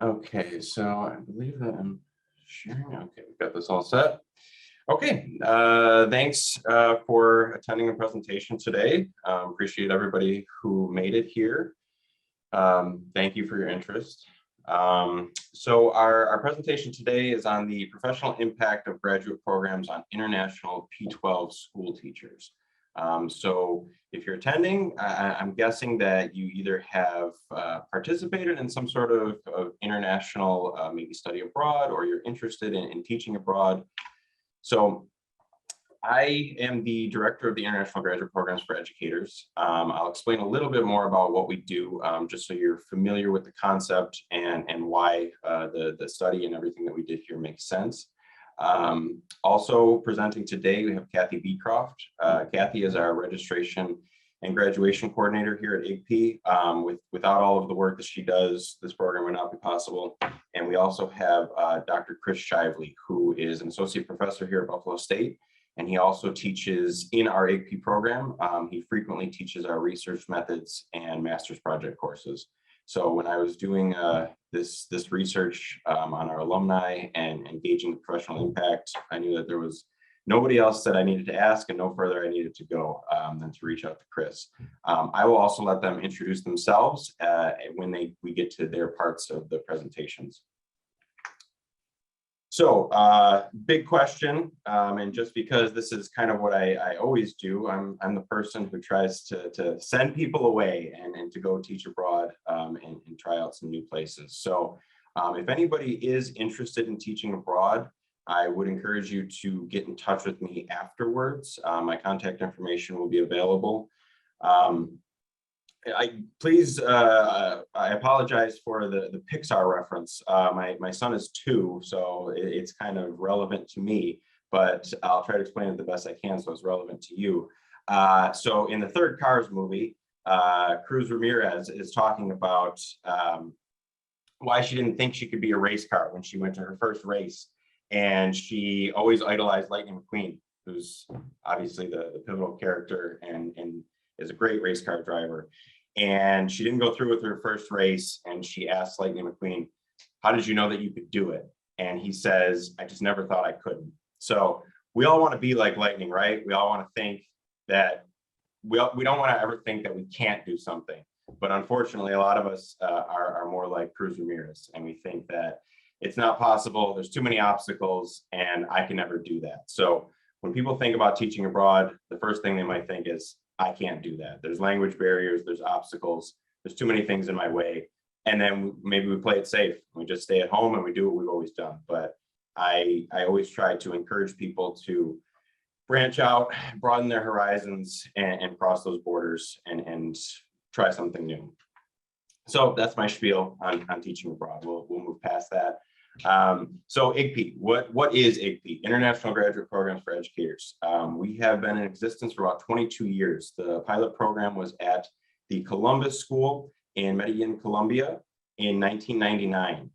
Okay, so I believe that I'm sharing. Okay, we've got this all set. Okay, thanks for attending the presentation today. Appreciate everybody who made it here. Thank you for your interest. So our presentation today is on the professional impact of graduate programs on international P-12 school teachers. So if you're attending, I'm guessing that you either have participated in some sort of international, maybe study abroad, or you're interested in teaching abroad. So I am the director of the International Graduate Programs for Educators. I'll explain a little bit more about what we do, just so you're familiar with the concept and why the study and everything that we did here makes sense. Also presenting today, we have Cathy Beecroft. Cathy is our registration and graduation coordinator here at IGP. Without all of the work that she does, this program would not be possible. And we also have Dr. Shively, who is an associate professor here at Buffalo State. And he also teaches in our IGP program. He frequently teaches our research methods and master's project courses. So when I was doing this research on our alumni and engaging the professional impact, I knew that there was nobody else that I needed to ask and no further I needed to go than to reach out to Chris. I will also let them introduce themselves when we get to their parts of the presentations. So big question, and just because this is kind of what I always do, I'm the person who tries to send people away and to go teach abroad and try out some new places. So if anybody is interested in teaching abroad, I would encourage you to get in touch with me afterwards. My contact information will be available. I apologize for the Pixar reference. My son is 2, so it's kind of relevant to me, but I'll try to explain it the best I can so it's relevant to you. So in the third Cars movie, Cruz Ramirez is talking about why she didn't think she could be a race car when she went to her first race. And she always idolized Lightning McQueen, who's obviously the pivotal character and is a great race car driver. And she didn't go through with her first race. And she asked Lightning McQueen, how did you know that you could do it? And he says, I just never thought I couldn't. So we all want to be like Lightning, right? We all want to think that we don't want to ever think that we can't do something. But unfortunately, a lot of us are more like Cruz Ramirez. And we think that it's not possible. There's too many obstacles and I can never do that. So when people think about teaching abroad, the first thing they might think is, I can't do that. There's language barriers, there's obstacles, there's too many things in my way. And then maybe we play it safe. We just stay at home and we do what we've always done. But I always try to encourage people to branch out, broaden their horizons and cross those borders and try something new. So that's my spiel on teaching abroad. We'll move past that. So IGP, what is IGP? International Graduate Programs for Educators. We have been in existence for about 22 years. The pilot program was at the Columbus School in Medellin, Colombia in 1999.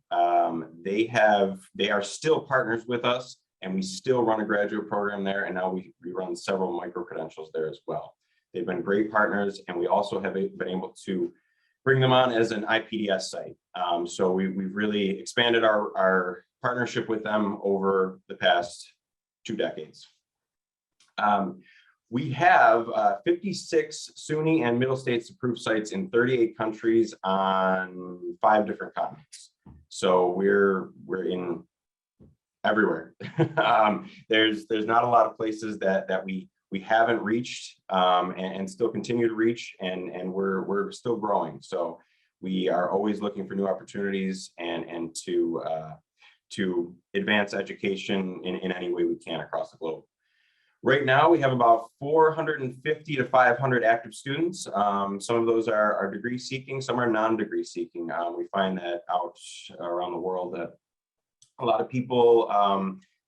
They are still partners with us and we still run a graduate program there. And now we run several micro-credentials there as well. They've been great partners and we also have been able to bring them on as an IPDS site. So we've really expanded our partnership with them over the past 2 decades. We have 56 SUNY and Middle States approved sites in 38 countries on 5 different continents. So we're in everywhere. There's not a lot of places that we haven't reached and still continue to reach, and we're still growing. So we are always looking for new opportunities and to advance education in any way we can across the globe. Right now, we have about 450 to 500 active students. Some of those are degree seeking, some are non-degree seeking. We find that out around the world that a lot of people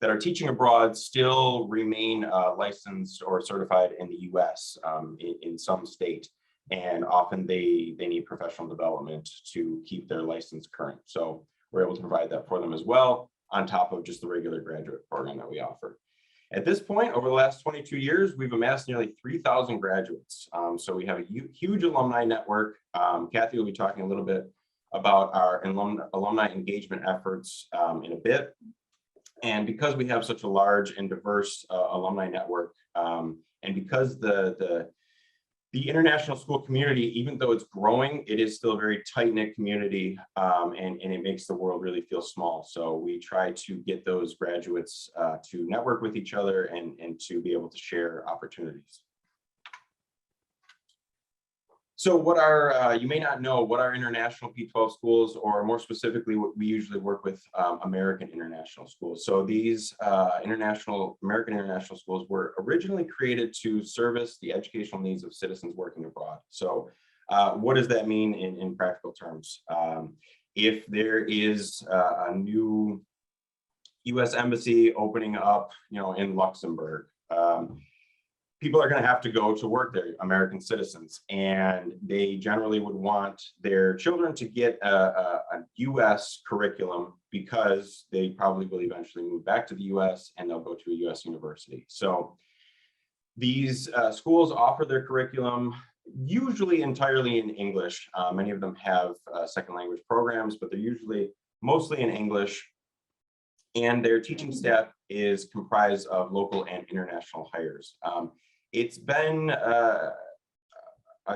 that are teaching abroad still remain licensed or certified in the US in some state. And often they need professional development to keep their license current. So we're able to provide that for them as well, on top of just the regular graduate program that we offer. At this point, over the last 22 years, we've amassed nearly 3,000 graduates. So we have a huge alumni network. Cathy will be talking a little bit about our alumni engagement efforts in a bit. And because we have such a large and diverse alumni network, and because the international school community, even though it's growing, it is still a very tight-knit community, and it makes the world really feel small. So we try to get those graduates to network with each other and to be able to share opportunities. So what are, you may not know, what are international P-12 schools, or more specifically, what we usually work with American international schools. So these American international schools were originally created to service the educational needs of citizens working abroad. So what does that mean in practical terms? If there is a new US embassy opening up, in Luxembourg, people are going to have to go to work there, American citizens, and they generally would want their children to get a US curriculum because they probably will eventually move back to the US and they'll go to a US university. So these schools offer their curriculum usually entirely in English. Many of them have second language programs, but they're usually mostly in English. And their teaching staff is comprised of local and international hires. It's been a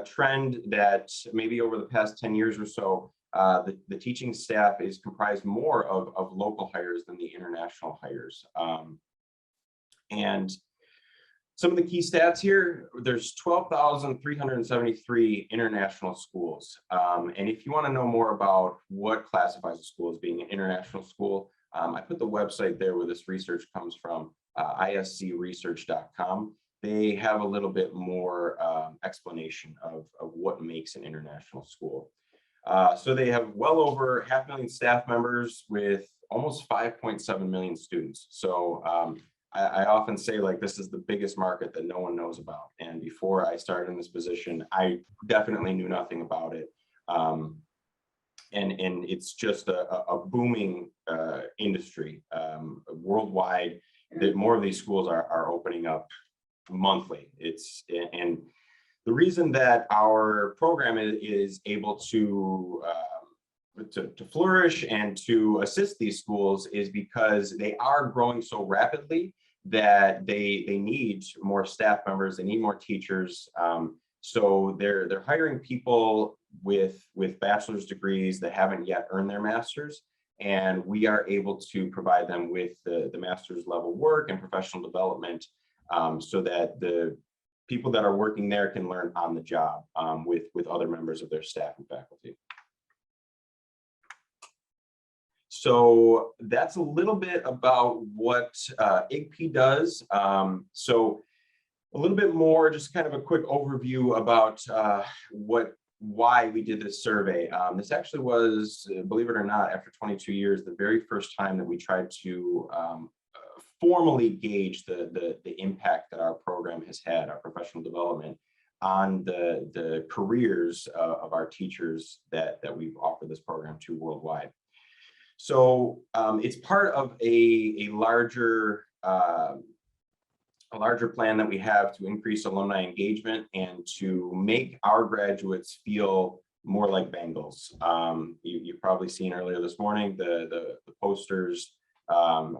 trend that maybe over the past 10 years or so, the teaching staff is comprised more of local hires than the international hires. And some of the key stats here, there's 12,373 international schools. And if you want to know more about what classifies a school as being an international school, I put the website there where this research comes from, iscresearch.com. They have a little bit more explanation of what makes an international school. So they have well over 500,000 staff members with almost 5.7 million students. So I often say, like, this is the biggest market that no one knows about. And before I started in this position, I definitely knew nothing about it. And it's just a booming industry worldwide. That more of these schools are opening up monthly. And the reason that our program is able to flourish and to assist these schools is because they are growing so rapidly that they need more staff members, they need more teachers. So they're hiring people with bachelor's degrees that haven't yet earned their master's, and we are able to provide them with the master's level work and professional development, so that the people that are working there can learn on the job with other members of their staff and faculty. So that's a little bit about what IGP does. So a little bit more, just kind of a quick overview about why we did this survey. This actually was, believe it or not, after 22 years, the very first time that we tried to formally gauge the impact that our program has had, our professional development, on the careers of our teachers that we've offered this program to worldwide. So it's part of a larger plan that we have to increase alumni engagement and to make our graduates feel more like Bengals. You've probably seen earlier this morning the posters,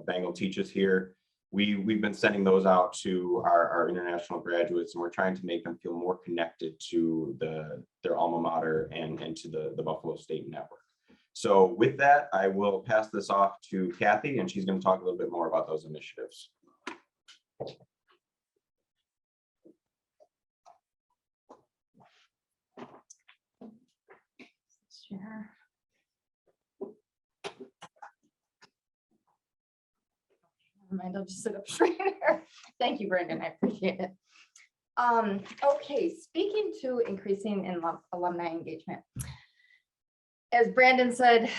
Bengal teaches here. We've been sending those out to our international graduates, and we're trying to make them feel more connected to their alma mater and to the Buffalo State Network. So with that, I will pass this off to Cathy, and she's going to talk a little bit more about those initiatives. Sure. Never mind, I'll just sit up straighter. Thank you, Brandon. I appreciate it. Okay, speaking to increasing in alumni engagement. As Brandon said,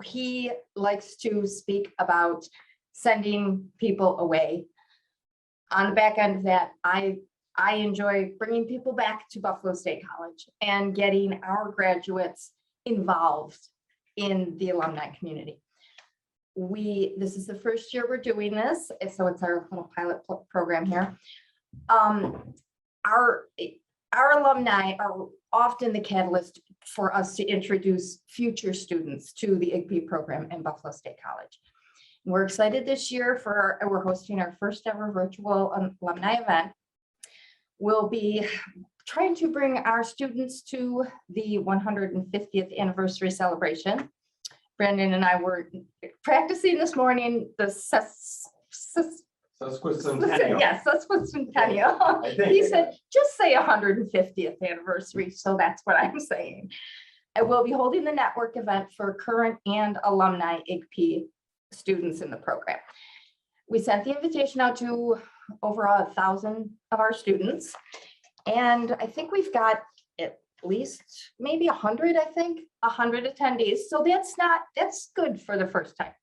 he likes to speak about sending people away. On the back end of that, I enjoy bringing people back to Buffalo State College and getting our graduates involved in the alumni community. This is the first year we're doing this, so it's our little pilot program here. Our alumni are often the catalyst for us to introduce future students to the IGP program in Buffalo State College. We're excited this year we're hosting our first ever virtual alumni event. We'll be trying to bring our students to the 150th anniversary celebration. Brandon and I were practicing this morning the Sesquicentennial. yes, sesquicentennial. I think. He said, just say 150th anniversary. So that's what I'm saying. I will be holding the network event for current and alumni IGP students in the program. We sent the invitation out to over 1,000 of our students. And I think we've got at least maybe 100, 100 attendees. So that's good for the first time.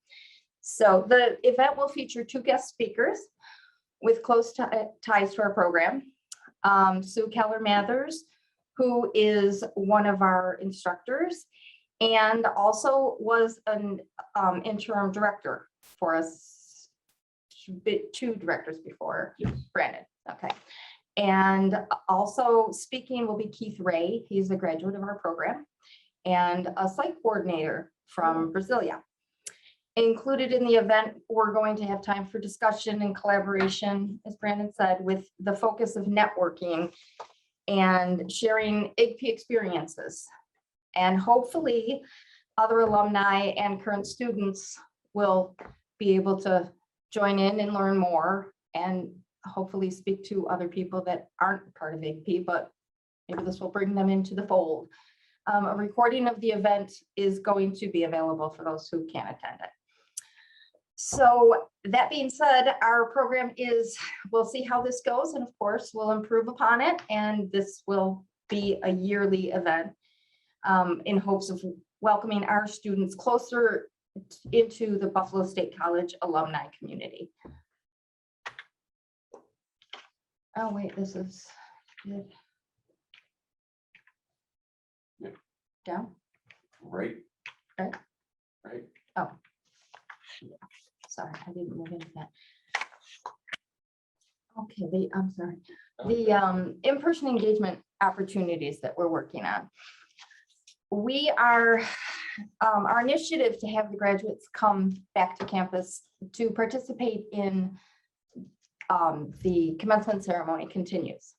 So the event will feature 2 guest speakers with close ties to our program. Sue Keller-Mathers, who is one of our instructors and also was an interim director for us, 2 directors before Brandon. Okay. And also speaking will be Keith Ray. He's a graduate of our program and a site coordinator from Brasilia. Included in the event, we're going to have time for discussion and collaboration, as Brandon said, with the focus of networking and sharing IGP experiences. And hopefully other alumni and current students will be able to join in and learn more and hopefully speak to other people that aren't part of IGP, but maybe this will bring them into the fold. A recording of the event is going to be available for those who can't attend it. So that being said, our program we'll see how this goes, and of course we'll improve upon it, and this will be a yearly event in hopes of welcoming our students closer into the Buffalo State College alumni community. Oh wait, this is good. Yeah. Down? Right. Right. Right. Oh. Sorry, I didn't move into that. Okay, I'm sorry. The in-person engagement opportunities that we're working on. We are, our initiative to have the graduates come back to campus to participate in the commencement ceremony continues.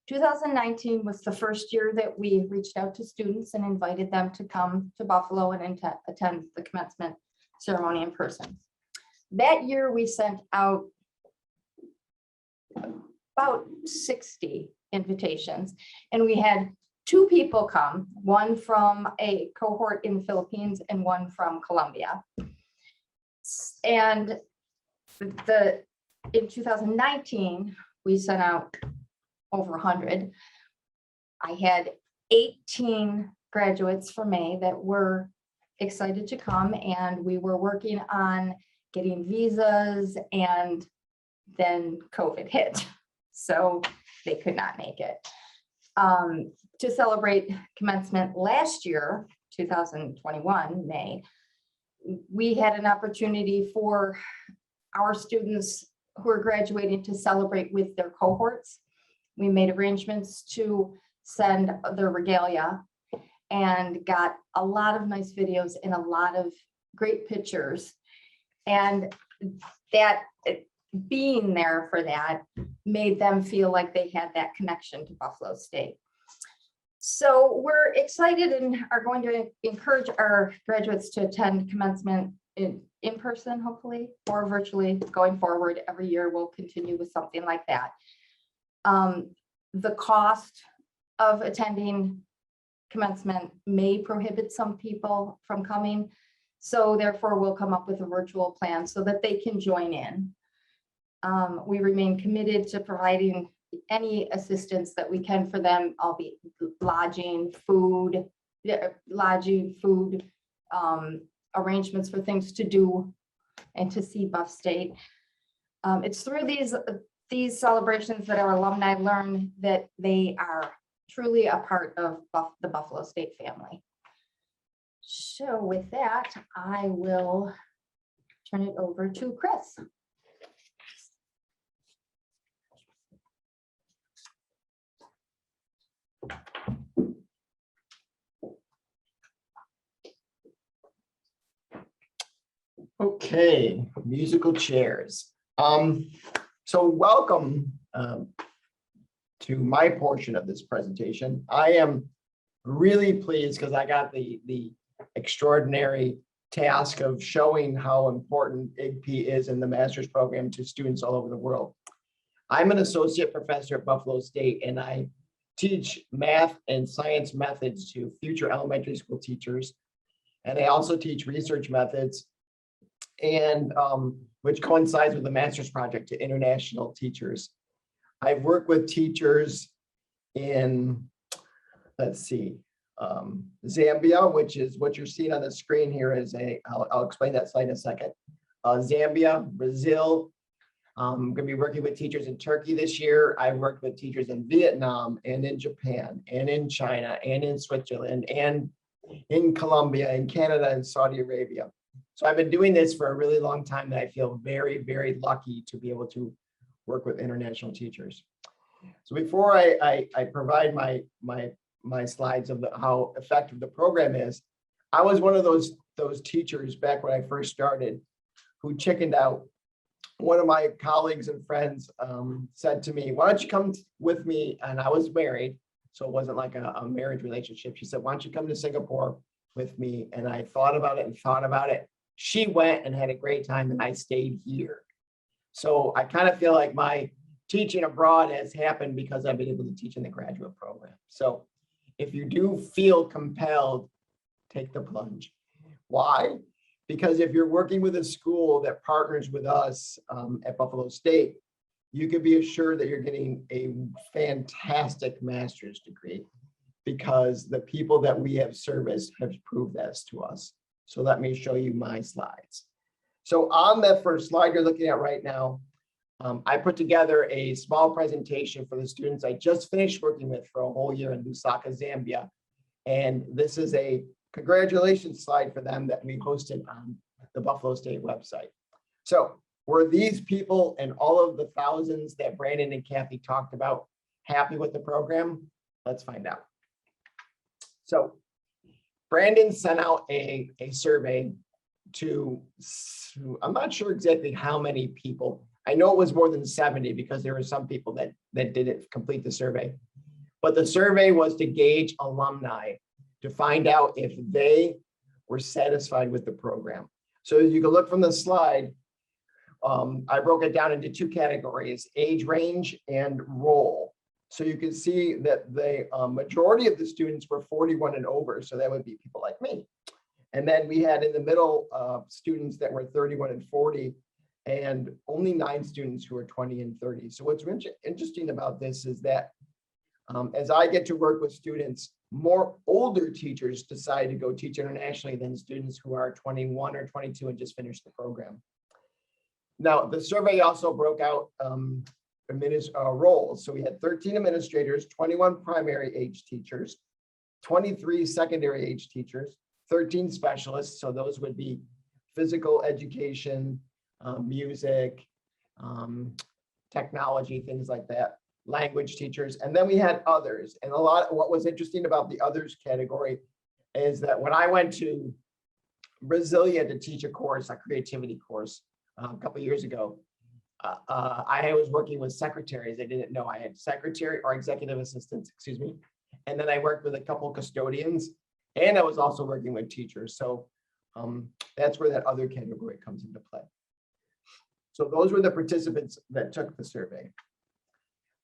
2019 was the first year that we reached out to students and invited them to come to Buffalo and attend the commencement ceremony in person. That year we sent out about 60 invitations, and we had 2 people come, one from a cohort in the Philippines and one from Colombia. And in 2019, we sent out over 100. I had 18 graduates for May that were excited to come, and we were working on getting visas, and then COVID hit. So they could not make it. To celebrate commencement last year, 2021, May, we had an opportunity for our students who are graduating to celebrate with their cohorts. We made arrangements to send their regalia and got a lot of nice videos and a lot of great pictures. And that being there for that made them feel like they had that connection to Buffalo State. So we're excited and are going to encourage our graduates to attend commencement in person, hopefully, or virtually going forward. Every year we'll continue with something like that. The cost of attending commencement may prohibit some people from coming. So therefore we'll come up with a virtual plan so that they can join in. We remain committed to providing any assistance that we can for them, albeit lodging, food, arrangements for things to do and to see Buff State. It's through these celebrations that our alumni learn that they are truly a part of the Buffalo State family. So with that, I will turn it over to Chris. Okay, musical chairs. So welcome to my portion of this presentation. I am really pleased because I got the extraordinary task of showing how important IGP is in the master's program to students all over the world. I'm an associate professor at Buffalo State, and I teach math and science methods to future elementary school teachers. And I also teach research methods, and which coincides with the master's project to international teachers. I've worked with teachers in, let's see, Zambia, which is what you're seeing on the screen here is I'll explain that slide in a second. Zambia, Brazil. I'm going to be working with teachers in Turkey this year. I've worked with teachers in Vietnam and in Japan and in China and in Switzerland and in Colombia and Canada and Saudi Arabia. So I've been doing this for a really long time, and I feel very, very lucky to be able to work with international teachers. So before I provide my slides of how effective the program is, I was one of those teachers back when I first started who chickened out. One of my colleagues and friends said to me, "Why don't you come with me?" And I was married, so it wasn't like a marriage relationship. She said, "Why don't you come to Singapore with me?" And I thought about it and thought about it. She went and had a great time, and I stayed here. So I kind of feel like my teaching abroad has happened because I've been able to teach in the graduate program. So if you do feel compelled, take the plunge. Why? Because if you're working with a school that partners with us at Buffalo State, you can be assured that you're getting a fantastic master's degree because the people that we have serviced have proved this to us. So let me show you my slides. So on that first slide you're looking at right now, I put together a small presentation for the students I just finished working with for a whole year in Lusaka, Zambia. And this is a congratulations slide for them that we hosted on the Buffalo State website. So were these people and all of the thousands that Brandon and Cathy talked about happy with the program? Let's find out. So Brandon sent out a survey to, I'm not sure exactly how many people. I know it was more than 70 because there were some people that didn't complete the survey. But the survey was to gauge alumni to find out if they were satisfied with the program. So as you can look from the slide, I broke it down into two categories, age range and role. So you can see that the majority of the students were 41 and over. So that would be people like me. And then we had in the middle students that were 31 and 40, and only 9 students who were 20 and 30. So what's interesting about this is that as I get to work with students, more older teachers decide to go teach internationally than students who are 21 or 22 and just finished the program. Now, the survey also broke out roles. So we had 13 administrators, 21 primary age teachers, 23 secondary age teachers, 13 specialists. So those would be physical education, music, technology, things like that, language teachers. And then we had others. And what was interesting about the others category is that when I went to Brasilia to teach a course, a creativity course, a couple of years ago, I was working with secretaries. I didn't know I had secretary or executive assistants, excuse me. And then I worked with a couple of custodians, and I was also working with teachers. So that's where that other category comes into play. So those were the participants that took the survey.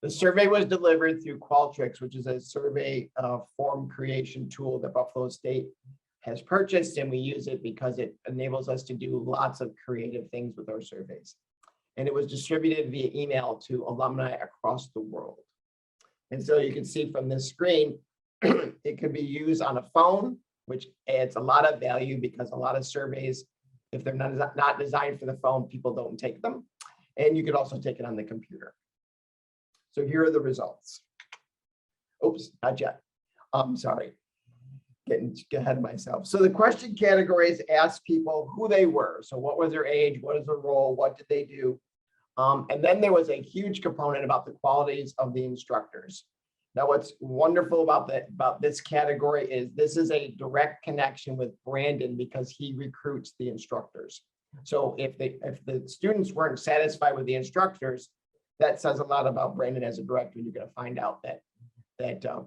The survey was delivered through Qualtrics, which is a survey form creation tool that Buffalo State has purchased, and we use it because it enables us to do lots of creative things with our surveys. And it was distributed via email to alumni across the world. And so you can see from this screen, it could be used on a phone, which adds a lot of value because a lot of surveys, if they're not designed for the phone, people don't take them. And you could also take it on the computer. So here are the results. Oops, not yet. I'm sorry, getting ahead of myself. So the question categories ask people who they were. So what was their age? What is their role? What did they do? And then there was a huge component about the qualities of the instructors. Now, what's wonderful about this category is this is a direct connection with Brandon because he recruits the instructors. So if the students weren't satisfied with the instructors, that says a lot about Brandon as a director. You're going to find out that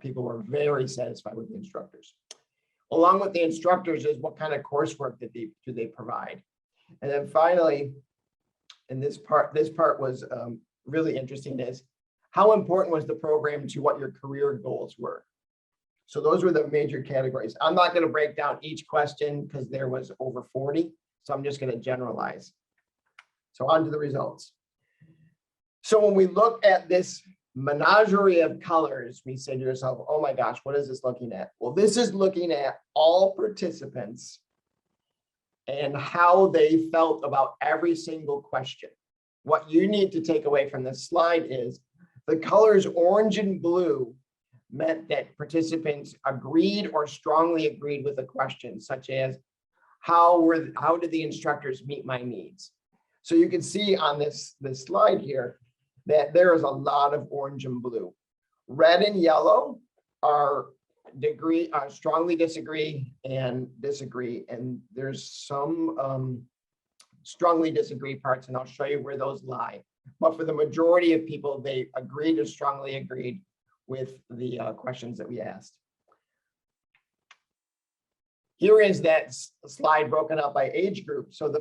people were very satisfied with the instructors. Along with the instructors is what kind of coursework do they provide. And then finally, and this part was really interesting, is how important was the program to what your career goals were. So those were the major categories. I'm not going to break down each question because there was over 40. So I'm just going to generalize. So on to the results. So when we look at this menagerie of colors, we say to yourself, oh my gosh, what is this looking at? Well, this is looking at all participants and how they felt about every single question. What you need to take away from this slide is the colors orange and blue meant that participants agreed or strongly agreed with a question, such as how did the instructors meet my needs? So you can see on this slide here that there is a lot of orange and blue. Red and yellow are strongly disagree and disagree, and there's some strongly disagree parts, and I'll show you where those lie. But for the majority of people, they agreed or strongly agreed with the questions that we asked. Here is that slide broken up by age group. So the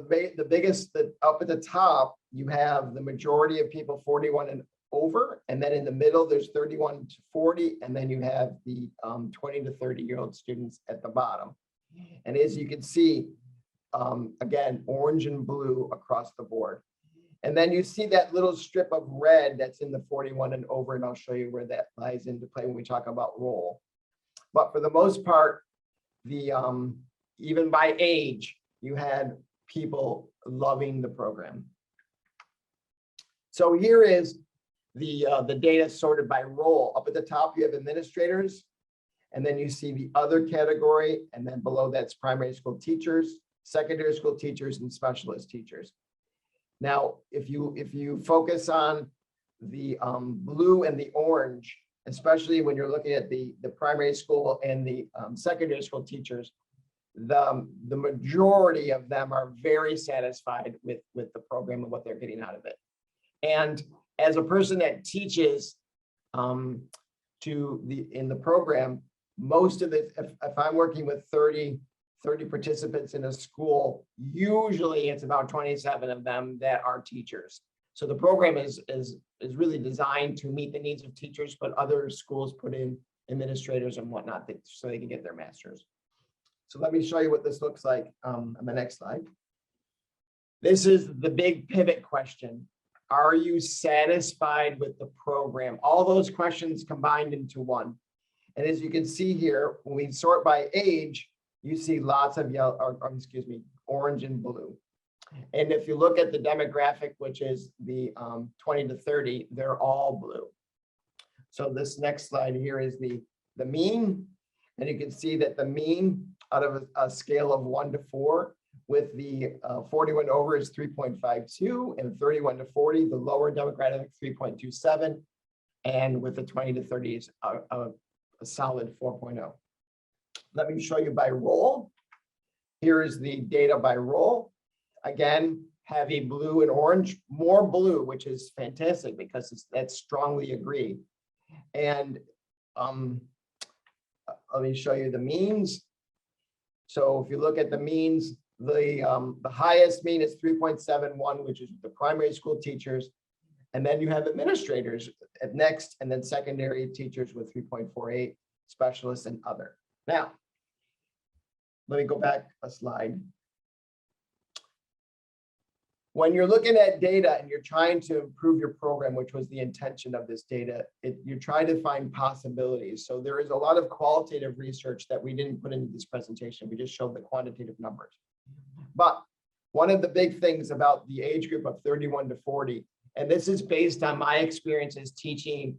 biggest, up at the top, you have the majority of people 41 and over, and then in the middle, there's 31 to 40, and then you have the 20 to 30-year-old students at the bottom. And as you can see, again, orange and blue across the board. And then you see that little strip of red that's in the 41 and over, and I'll show you where that lies into play when we talk about role. But for the most part, even by age, you had people loving the program. So here is the data sorted by role. Up at the top, you have administrators, and then you see the other category, and then below that's primary school teachers, secondary school teachers, and specialist teachers. Now, if you focus on the blue and the orange, especially when you're looking at the primary school and the secondary school teachers, the majority of them are very satisfied with the program and what they're getting out of it. And as a person that teaches in the program, most of it, if I'm working with 30 participants in a school, usually it's about 27 of them that are teachers. So the program is really designed to meet the needs of teachers, but other schools put in administrators and whatnot so they can get their masters. So let me show you what this looks like on the next slide. This is the big pivot question. Are you satisfied with the program? All those questions combined into one. And as you can see here, when we sort by age, you see lots of yellow, or excuse me, orange and blue. And if you look at the demographic, which is the 20 to 30, they're all blue. So this next slide here is the mean. And you can see that the mean out of a scale of 1 to 4 with the 41 over is 3.52 and 31 to 40, the lower demographic 3.27. And with the 20 to 30 is a solid 4.0. Let me show you by role. Here is the data by role. Again, heavy blue and orange, more blue, which is fantastic because that's strongly agreed. And let me show you the means. So if you look at the means, the highest mean is 3.71, which is the primary school teachers. And then you have administrators at next, and then secondary teachers with 3.48, specialists and other. Now, let me go back a slide. When you're looking at data and you're trying to improve your program, which was the intention of this data, you're trying to find possibilities. So there is a lot of qualitative research that we didn't put into this presentation. We just showed the quantitative numbers. But one of the big things about the age group of 31 to 40, and this is based on my experiences teaching,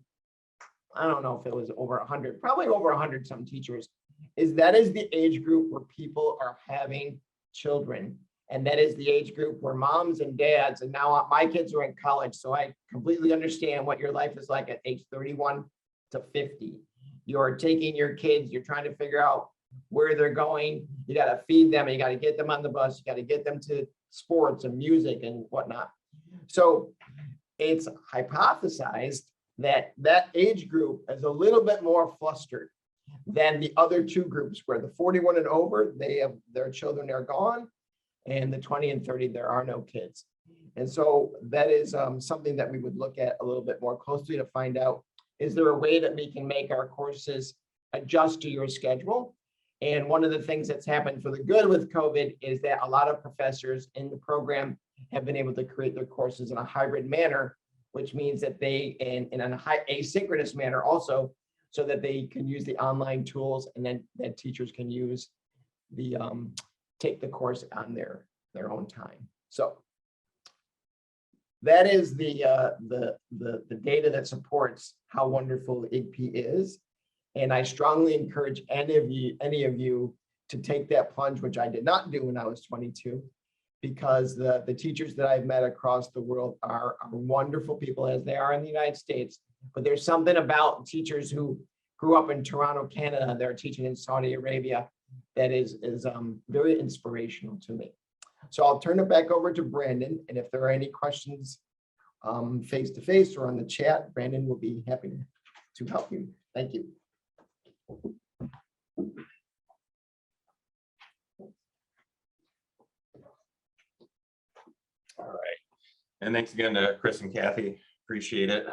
I don't know if it was over 100, probably over 100 some teachers, is that is the age group where people are having children. And that is the age group where moms and dads, and now my kids are in college, so I completely understand what your life is like at age 31 to 50. You're taking your kids, you're trying to figure out where they're going. You got to feed them, you got to get them on the bus, you got to get them to sports and music and whatnot. So it's hypothesized that that age group is a little bit more flustered than the other two groups, where the 41 and over, their children are gone, and the 20 and 30, there are no kids. And so that is something that we would look at a little bit more closely to find out, is there a way that we can make our courses adjust to your schedule? And one of the things that's happened for the good with COVID is that a lot of professors in the program have been able to create their courses in a hybrid manner, which means that they, in a high asynchronous manner also, so that they can use the online tools, and then that teachers can use the, take the course on their own time. So that is the data that supports how wonderful IGP is. And I strongly encourage any of you to take that plunge, which I did not do when I was 22, because the teachers that I've met across the world are wonderful people, as they are in the United States. But there's something about teachers who grew up in Toronto, Canada, they're teaching in Saudi Arabia, that is very inspirational to me. So I'll turn it back over to Brandon, and if there are any questions face to face or on the chat, Brandon will be happy to help you. Thank you. All right. And thanks again to Chris and Kathy. Appreciate it.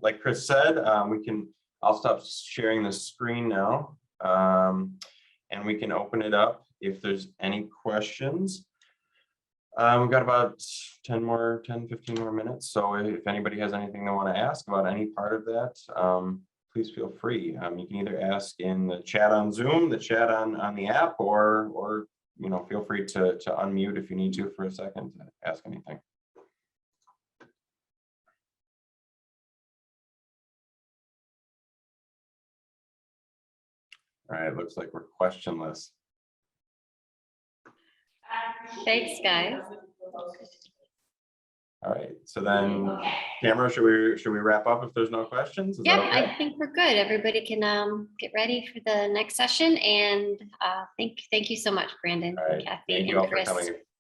Like Chris said, I'll stop sharing the screen now. And we can open it up if there's any questions. We've got about 15 more minutes. So if anybody has anything they want to ask about any part of that, please feel free. You can either ask in the chat on Zoom, the chat on the app, or feel free to unmute if you need to for a second to ask anything. All right, looks like we're questionless. Thanks, guys. All right, so then, Tamara, should we wrap up if there's no questions? Is Yeah, that okay? I think we're good. Everybody can get ready for the next session, and thank you so much, Brandon, All right, and Kathy, thank you all and for Chris. coming.